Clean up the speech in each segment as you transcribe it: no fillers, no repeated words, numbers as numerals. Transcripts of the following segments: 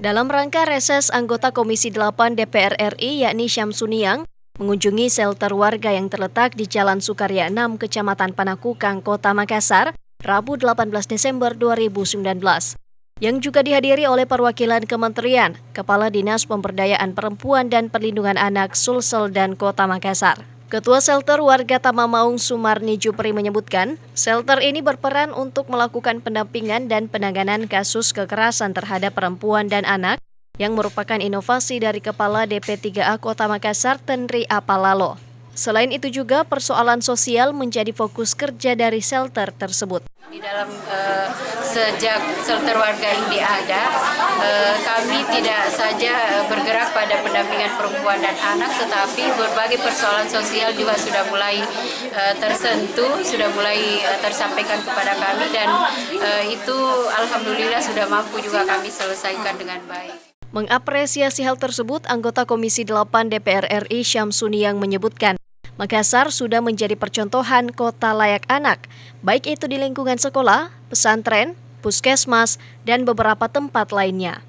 Dalam rangka reses, anggota Komisi 8 DPR RI yakni Syamsuniang mengunjungi shelter warga yang terletak di Jalan Sukarya 6, Kecamatan Panakukang, Kota Makassar, Rabu 18 Desember 2019. Yang juga dihadiri oleh perwakilan Kementerian, Kepala Dinas Pemberdayaan Perempuan dan Perlindungan Anak Sulsel dan Kota Makassar. Ketua Shelter Warga Tamamaung Sumarni Jupri menyebutkan, shelter ini berperan untuk melakukan pendampingan dan penanganan kasus kekerasan terhadap perempuan dan anak yang merupakan inovasi dari Kepala DP3A Kota Makassar, Tenri Apalalo. Selain itu juga persoalan sosial menjadi fokus kerja dari shelter tersebut. Di dalam sejak shelter warga ini ada, kami tidak saja bergerak pada pendampingan perempuan dan anak, tetapi berbagai persoalan sosial juga sudah mulai tersentuh, sudah mulai tersampaikan kepada kami, dan itu alhamdulillah sudah mampu juga kami selesaikan dengan baik. Mengapresiasi hal tersebut, anggota Komisi 8 DPR RI Syamsuniang menyebutkan, Makassar sudah menjadi percontohan kota layak anak, baik itu di lingkungan sekolah, pesantren, puskesmas, dan beberapa tempat lainnya.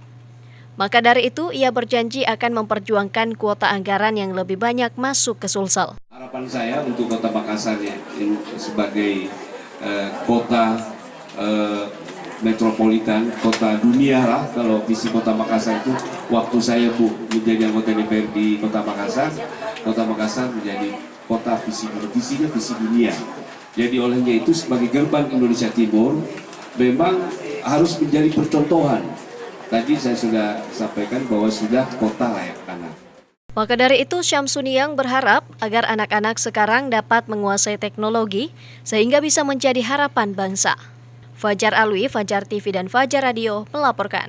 Maka dari itu, ia berjanji akan memperjuangkan kuota anggaran yang lebih banyak masuk ke Sulsel. Harapan saya untuk Kota Makassar sebagai kota metropolitan, kota dunia lah, kalau visi Kota Makassar itu, waktu saya menjadi anggota DPR di Kota Makassar menjadi kota visinya visi dunia. Jadi olehnya itu sebagai gerbang Indonesia Timur memang harus menjadi percontohan. Tadi saya sudah sampaikan bahwa sudah kota layak anak. Maka dari itu, Syamsuniang berharap agar anak-anak sekarang dapat menguasai teknologi sehingga bisa menjadi harapan bangsa. Fajar Alwi, Fajar TV dan Fajar Radio melaporkan.